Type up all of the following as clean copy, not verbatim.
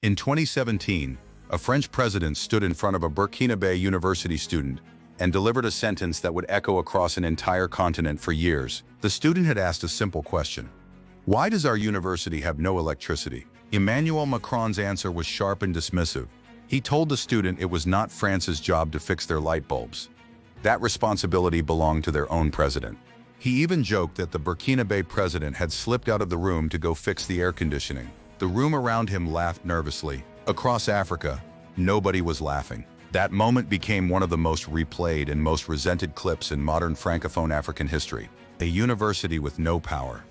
In 2017, a French president stood in front of a Burkinabè university student and delivered a sentence that would echo across an entire continent for years. The student had asked a simple question: why does our university have no electricity? Emmanuel Macron's answer was sharp and dismissive. He told the student it was not France's job to fix their light bulbs. That responsibility belonged to their own president. He even joked that the Burkinabè president had slipped out of the room to go fix the air conditioning. The room around him laughed nervously. Across Africa, nobody was laughing. That moment became one of the most replayed and most resented clips in modern Francophone African history. A university with no power.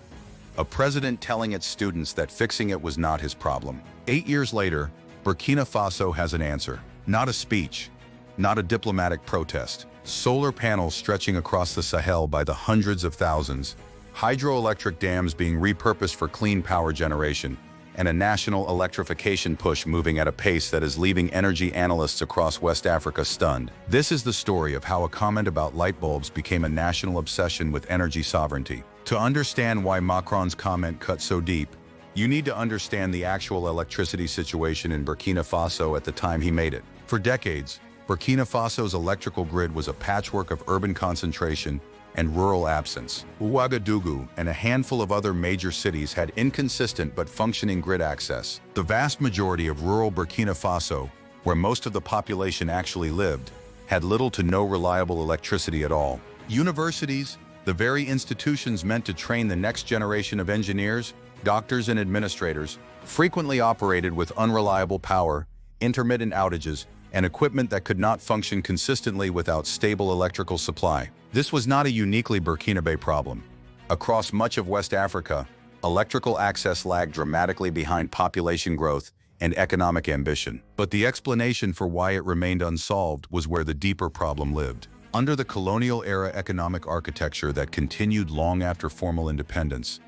A president telling its students that fixing it was not his problem. 8 years later, Burkina Faso has an answer. Not a speech, not a diplomatic protest. Solar panels stretching across the Sahel by the hundreds of thousands, hydroelectric dams being repurposed for clean power generation, and a national electrification push moving at a pace that is leaving energy analysts across West Africa stunned. This is the story of how a comment about light bulbs became a national obsession with energy sovereignty. To understand why Macron's comment cut so deep, you need to understand the actual electricity situation in Burkina Faso at the time he made it. For decades, Burkina Faso's electrical grid was a patchwork of urban concentration and rural absence. Ouagadougou and a handful of other major cities had inconsistent but functioning grid access. The vast majority of rural Burkina Faso, where most of the population actually lived, had little to no reliable electricity at all. Universities, the very institutions meant to train the next generation of engineers, doctors, and administrators, frequently operated with unreliable power, intermittent outages, and equipment that could not function consistently without stable electrical supply. This was not a uniquely Burkinabè problem. Across much of West Africa, electrical access lagged dramatically behind population growth and economic ambition. But the explanation for why it remained unsolved was where the deeper problem lived. Under the colonial-era economic architecture that continued long after formal independence,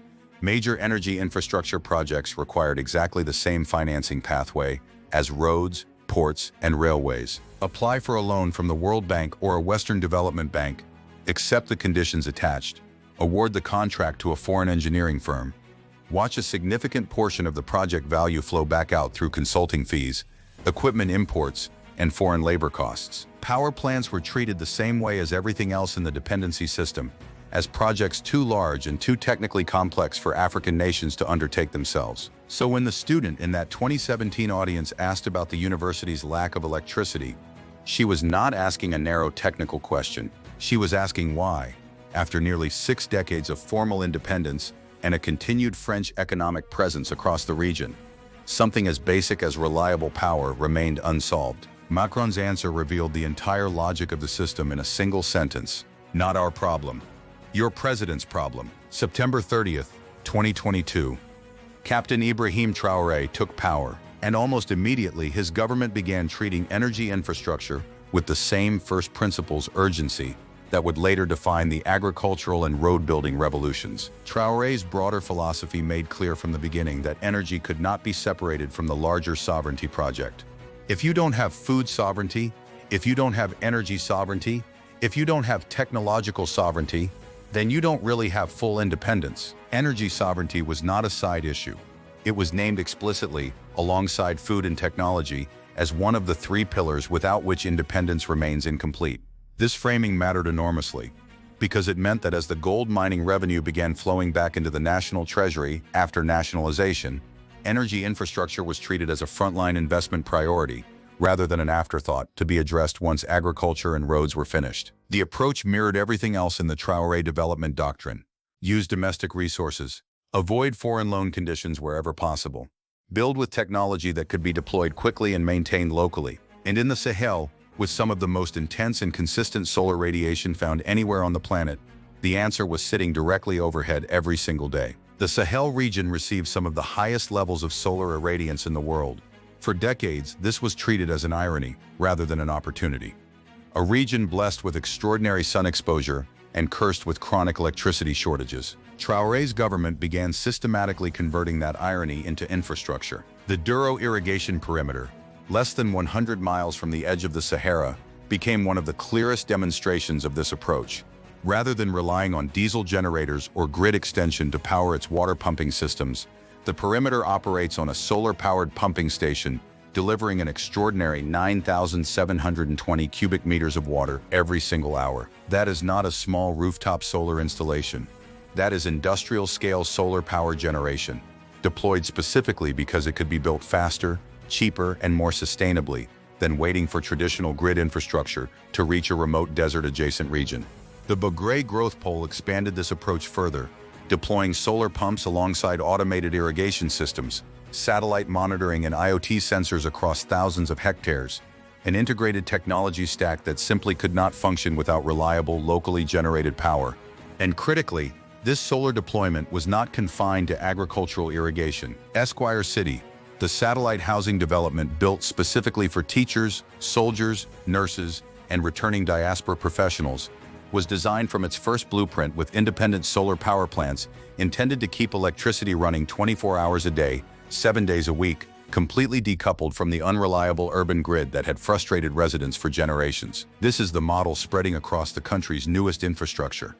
major energy infrastructure projects required exactly the same financing pathway as roads, ports, and railways. Apply for a loan from the World Bank or a Western Development Bank, accept the conditions attached, award the contract to a foreign engineering firm, watch a significant portion of the project value flow back out through consulting fees, equipment imports, and foreign labor costs. Power plants were treated the same way as everything else in the dependency system, as projects too large and too technically complex for African nations to undertake themselves. So when the student in that 2017 audience asked about the university's lack of electricity, she was not asking a narrow technical question. She was asking why, after nearly 6 decades of formal independence and a continued French economic presence across the region, something as basic as reliable power remained unsolved. Macron's answer revealed the entire logic of the system in a single sentence: not our problem. Your president's problem. September 30th, 2022. Captain Ibrahim Traoré took power, and almost immediately his government began treating energy infrastructure with the same first principles urgency that would later define the agricultural and road-building revolutions. Traoré's broader philosophy made clear from the beginning that energy could not be separated from the larger sovereignty project. If you don't have food sovereignty, if you don't have energy sovereignty, if you don't have technological sovereignty, then you don't really have full independence. Energy sovereignty was not a side issue. It was named explicitly, alongside food and technology, as one of the 3 pillars without which independence remains incomplete. This framing mattered enormously, because it meant that as the gold mining revenue began flowing back into the national treasury after nationalization, energy infrastructure was treated as a frontline investment priority, rather than an afterthought to be addressed once agriculture and roads were finished. The approach mirrored everything else in the Traoré development doctrine. Use domestic resources, avoid foreign loan conditions wherever possible, build with technology that could be deployed quickly and maintained locally. And in the Sahel, with some of the most intense and consistent solar radiation found anywhere on the planet, the answer was sitting directly overhead every single day. The Sahel region receives some of the highest levels of solar irradiance in the world. For decades, this was treated as an irony rather than an opportunity. A region blessed with extraordinary sun exposure and cursed with chronic electricity shortages. Traoré's government began systematically converting that irony into infrastructure. The Douro irrigation perimeter, less than 100 miles from the edge of the Sahara, became one of the clearest demonstrations of this approach. Rather than relying on diesel generators or grid extension to power its water pumping systems, The perimeter operates on a solar-powered pumping station, delivering an extraordinary 9,720 cubic meters of water every single hour. That is not a small rooftop solar installation. That is industrial-scale solar power generation, deployed specifically because it could be built faster, cheaper, and more sustainably than waiting for traditional grid infrastructure to reach a remote desert-adjacent region. The Burkina growth pole expanded this approach further, deploying solar pumps alongside automated irrigation systems, satellite monitoring and IoT sensors across thousands of hectares, an integrated technology stack that simply could not function without reliable, locally generated power. And critically, this solar deployment was not confined to agricultural irrigation. Esquire City, the satellite housing development built specifically for teachers, soldiers, nurses, and returning diaspora professionals, was designed from its first blueprint with independent solar power plants intended to keep electricity running 24 hours a day, 7 days a week, completely decoupled from the unreliable urban grid that had frustrated residents for generations. This is the model spreading across the country's newest infrastructure.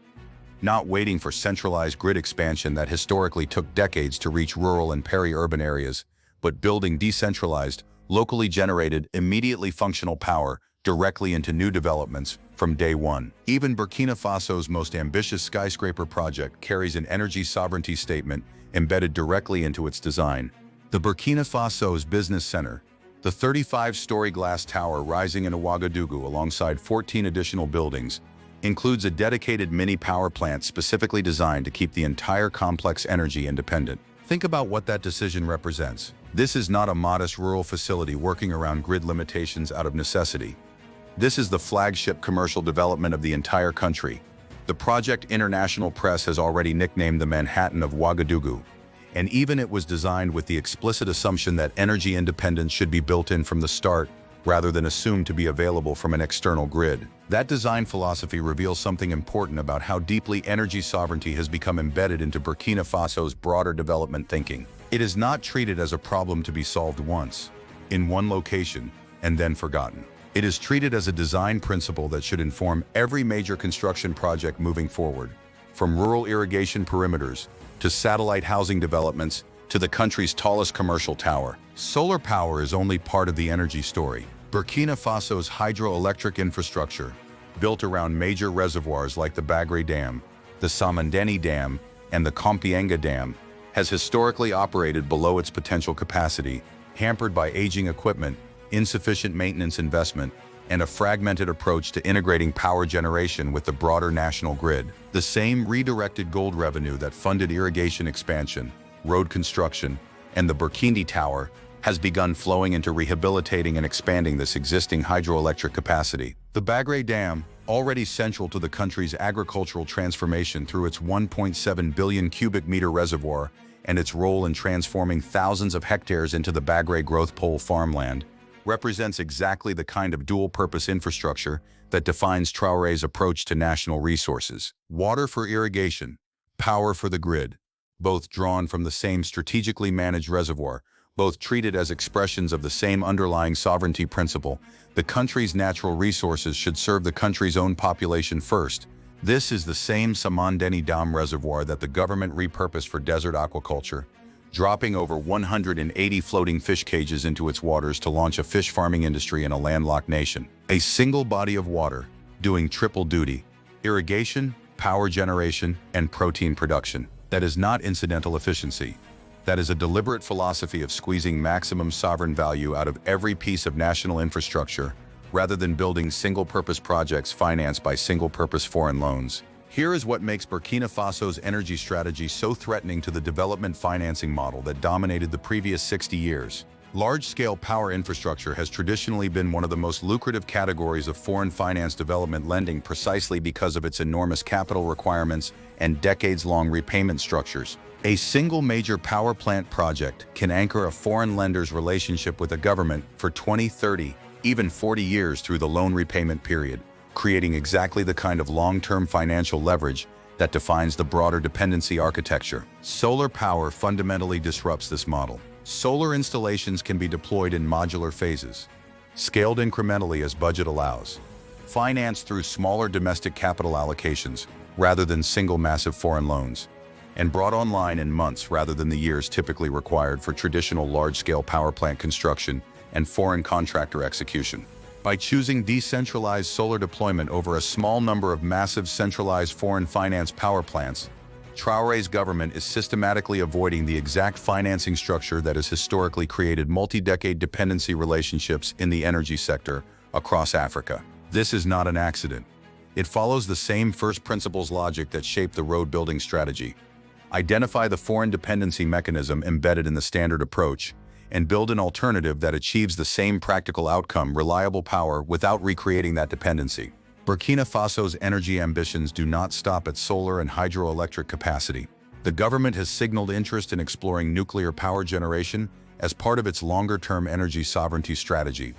Not waiting for centralized grid expansion that historically took decades to reach rural and peri-urban areas, but building decentralized, locally generated, immediately functional power directly into new developments from day one. Even Burkina Faso's most ambitious skyscraper project carries an energy sovereignty statement embedded directly into its design. The Burkina Faso's business center, the 35-story glass tower rising in Ouagadougou alongside 14 additional buildings, includes a dedicated mini power plant specifically designed to keep the entire complex energy independent. Think about what that decision represents. This is not a modest rural facility working around grid limitations out of necessity. This is the flagship commercial development of the entire country. The project international press has already nicknamed the Manhattan of Ouagadougou, and even it was designed with the explicit assumption that energy independence should be built in from the start, rather than assumed to be available from an external grid. That design philosophy reveals something important about how deeply energy sovereignty has become embedded into Burkina Faso's broader development thinking. It is not treated as a problem to be solved once, in one location, and then forgotten. It is treated as a design principle that should inform every major construction project moving forward, from rural irrigation perimeters to satellite housing developments to the country's tallest commercial tower. Solar power is only part of the energy story. Burkina Faso's hydroelectric infrastructure, built around major reservoirs like the Bagre Dam, the Samandeni Dam, and the Kompienga Dam, has historically operated below its potential capacity, hampered by aging equipment, insufficient maintenance investment, and a fragmented approach to integrating power generation with the broader national grid. The same redirected gold revenue that funded irrigation expansion, road construction, and the Burkindi Tower has begun flowing into rehabilitating and expanding this existing hydroelectric capacity. The Bagre Dam, already central to the country's agricultural transformation through its 1.7 billion cubic meter reservoir and its role in transforming thousands of hectares into the Bagre growth pole farmland, represents exactly the kind of dual-purpose infrastructure that defines Traoré's approach to national resources. Water for irrigation, power for the grid, both drawn from the same strategically managed reservoir, both treated as expressions of the same underlying sovereignty principle. The country's natural resources should serve the country's own population first. This is the same Samandeni Dam reservoir that the government repurposed for desert aquaculture, dropping over 180 floating fish cages into its waters to launch a fish farming industry in a landlocked nation. A single body of water, doing triple duty: irrigation, power generation, and protein production. That is not incidental efficiency. That is a deliberate philosophy of squeezing maximum sovereign value out of every piece of national infrastructure, rather than building single-purpose projects financed by single-purpose foreign loans. Here is what makes Burkina Faso's energy strategy so threatening to the development financing model that dominated the previous 60 years. Large-scale power infrastructure has traditionally been one of the most lucrative categories of foreign finance development lending precisely because of its enormous capital requirements and decades-long repayment structures. A single major power plant project can anchor a foreign lender's relationship with a government for 20, 30, even 40 years through the loan repayment period, creating exactly the kind of long-term financial leverage that defines the broader dependency architecture. Solar power fundamentally disrupts this model. Solar installations can be deployed in modular phases, scaled incrementally as budget allows, financed through smaller domestic capital allocations rather than single massive foreign loans. and brought online in months rather than the years typically required for traditional large-scale power plant construction and foreign contractor execution. By choosing decentralized solar deployment over a small number of massive centralized foreign finance power plants, Traoré's government is systematically avoiding the exact financing structure that has historically created multi-decade dependency relationships in the energy sector across Africa. This is not an accident. It follows the same first principles logic that shaped the road-building strategy. Identify the foreign dependency mechanism embedded in the standard approach, and build an alternative that achieves the same practical outcome, reliable power, without recreating that dependency. Burkina Faso's energy ambitions do not stop at solar and hydroelectric capacity. The government has signaled interest in exploring nuclear power generation as part of its longer-term energy sovereignty strategy,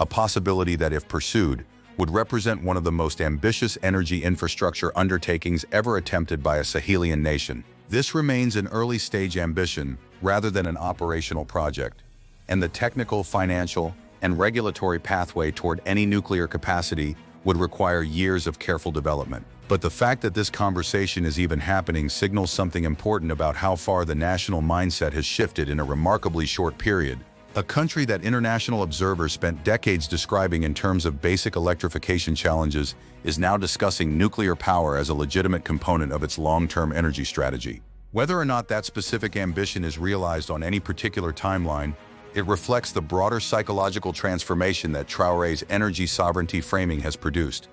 a possibility that, if pursued, would represent one of the most ambitious energy infrastructure undertakings ever attempted by a Sahelian nation. This remains an early-stage ambition rather than an operational project, and the technical, financial, and regulatory pathway toward any nuclear capacity would require years of careful development. But the fact that this conversation is even happening signals something important about how far the national mindset has shifted in a remarkably short period. A country that international observers spent decades describing in terms of basic electrification challenges is now discussing nuclear power as a legitimate component of its long-term energy strategy. Whether or not that specific ambition is realized on any particular timeline, it reflects the broader psychological transformation that Traoré's energy sovereignty framing has produced.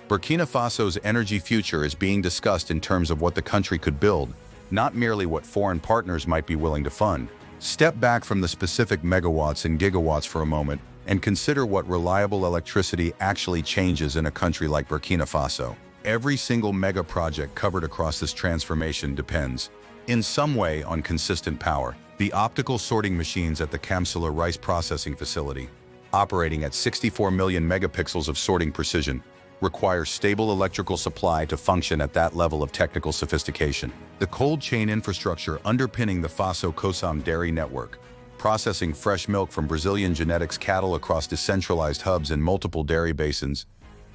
Burkina Faso's energy future is being discussed in terms of what the country could build, not merely what foreign partners might be willing to fund. Step back from the specific megawatts and gigawatts for a moment and consider what reliable electricity actually changes in a country like Burkina Faso. Every single mega project covered across this transformation depends, in some way, on consistent power. The optical sorting machines at the Kamsala rice processing facility, operating at 64 million megapixels of sorting precision, require stable electrical supply to function at that level of technical sophistication. The cold chain infrastructure underpinning the Faso Kosam dairy network, processing fresh milk from Brazilian genetics cattle across decentralized hubs in multiple dairy basins,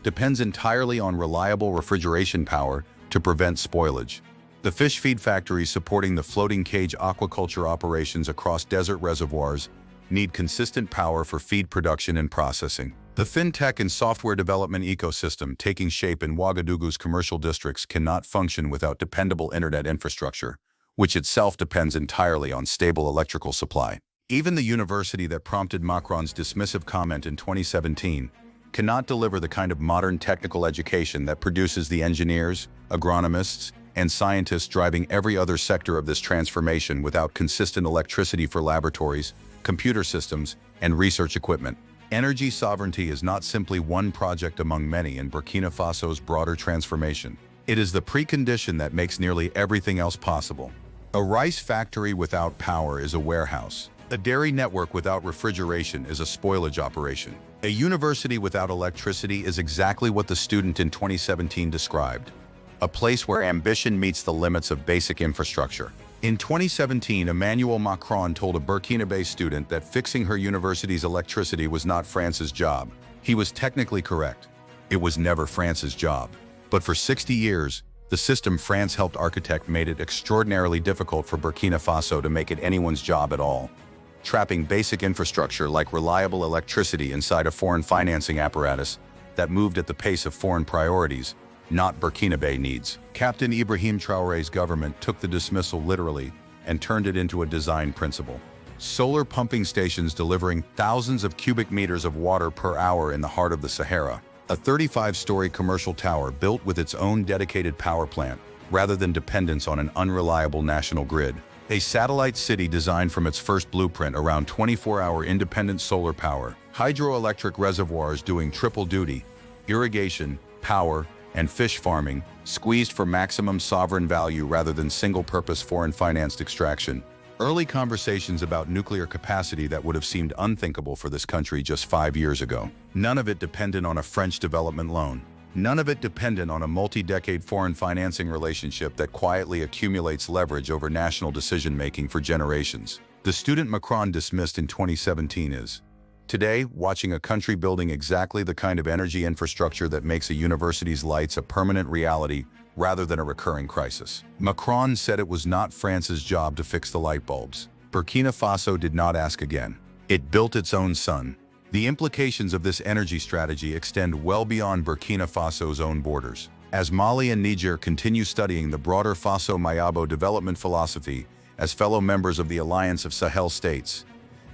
depends entirely on reliable refrigeration power to prevent spoilage. The fish feed factories supporting the floating cage aquaculture operations across desert reservoirs need consistent power for feed production and processing. The fintech and software development ecosystem taking shape in Ouagadougou's commercial districts cannot function without dependable internet infrastructure, which itself depends entirely on stable electrical supply. Even the university that prompted Macron's dismissive comment in 2017 cannot deliver the kind of modern technical education that produces the engineers, agronomists, and scientists driving every other sector of this transformation without consistent electricity for laboratories, computer systems, and research equipment. Energy sovereignty is not simply one project among many in Burkina Faso's broader transformation. It is the precondition that makes nearly everything else possible. A rice factory without power is a warehouse. A dairy network without refrigeration is a spoilage operation. A university without electricity is exactly what the student in 2017 described: a place where ambition meets the limits of basic infrastructure. In 2017, Emmanuel Macron told a Burkinabè student that fixing her university's electricity was not France's job. He was technically correct. It was never France's job. But for 60 years, the system France helped architect made it extraordinarily difficult for Burkina Faso to make it anyone's job at all, trapping basic infrastructure like reliable electricity inside a foreign financing apparatus that moved at the pace of foreign priorities, not Burkinabè needs. Captain Ibrahim Traoré's government took the dismissal literally and turned it into a design principle. Solar pumping stations delivering thousands of cubic meters of water per hour in the heart of the Sahara. A 35-story commercial tower built with its own dedicated power plant, rather than dependence on an unreliable national grid. A satellite city designed from its first blueprint around 24-hour independent solar power. Hydroelectric reservoirs doing triple duty: irrigation, power, and fish farming, squeezed for maximum sovereign value rather than single-purpose foreign-financed extraction. Early conversations about nuclear capacity that would have seemed unthinkable for this country just 5 years ago. None of it dependent on a French development loan. None of it dependent on a multi-decade foreign financing relationship that quietly accumulates leverage over national decision-making for generations. The student Macron dismissed in 2017 is, Today, watching a country building exactly the kind of energy infrastructure that makes a university's lights a permanent reality rather than a recurring crisis. Macron said it was not France's job to fix the light bulbs. Burkina Faso did not ask again. It built its own sun. The implications of this energy strategy extend well beyond Burkina Faso's own borders. As Mali and Niger continue studying the broader Faso-Mayabo development philosophy as fellow members of the Alliance of Sahel states,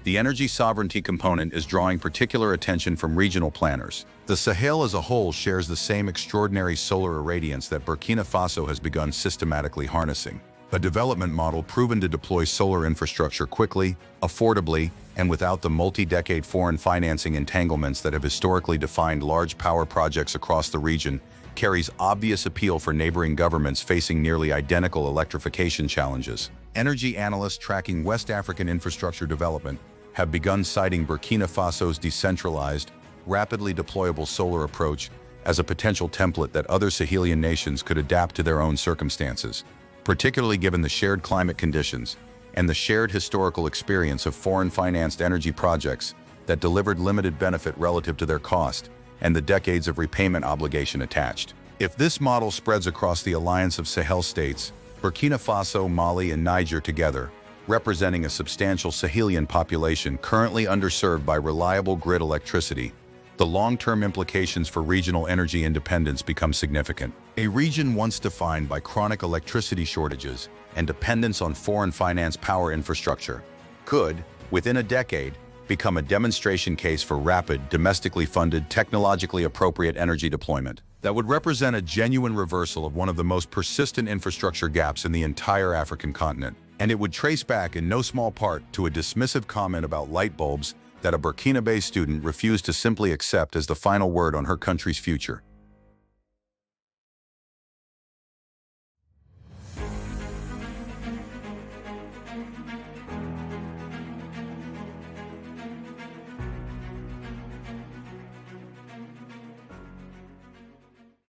the energy sovereignty component is drawing particular attention from regional planners. The Sahel as a whole shares the same extraordinary solar irradiance that Burkina Faso has begun systematically harnessing, a development model proven to deploy solar infrastructure quickly, affordably, and without the multi-decade foreign financing entanglements that have historically defined large power projects across the region, carries obvious appeal for neighboring governments facing nearly identical electrification challenges. Energy analysts tracking West African infrastructure development have begun citing Burkina Faso's decentralized, rapidly deployable solar approach as a potential template that other Sahelian nations could adapt to their own circumstances, particularly given the shared climate conditions and the shared historical experience of foreign-financed energy projects that delivered limited benefit relative to their cost and the decades of repayment obligation attached. If this model spreads across the Alliance of Sahel states, Burkina Faso, Mali, and Niger together, representing a substantial Sahelian population currently underserved by reliable grid electricity, the long-term implications for regional energy independence become significant. A region once defined by chronic electricity shortages and dependence on foreign-financed power infrastructure could, within a decade, become a demonstration case for rapid, domestically funded, technologically appropriate energy deployment that would represent a genuine reversal of one of the most persistent infrastructure gaps in the entire African continent. And it would trace back in no small part to a dismissive comment about light bulbs that a Burkinabè student refused to simply accept as the final word on her country's future.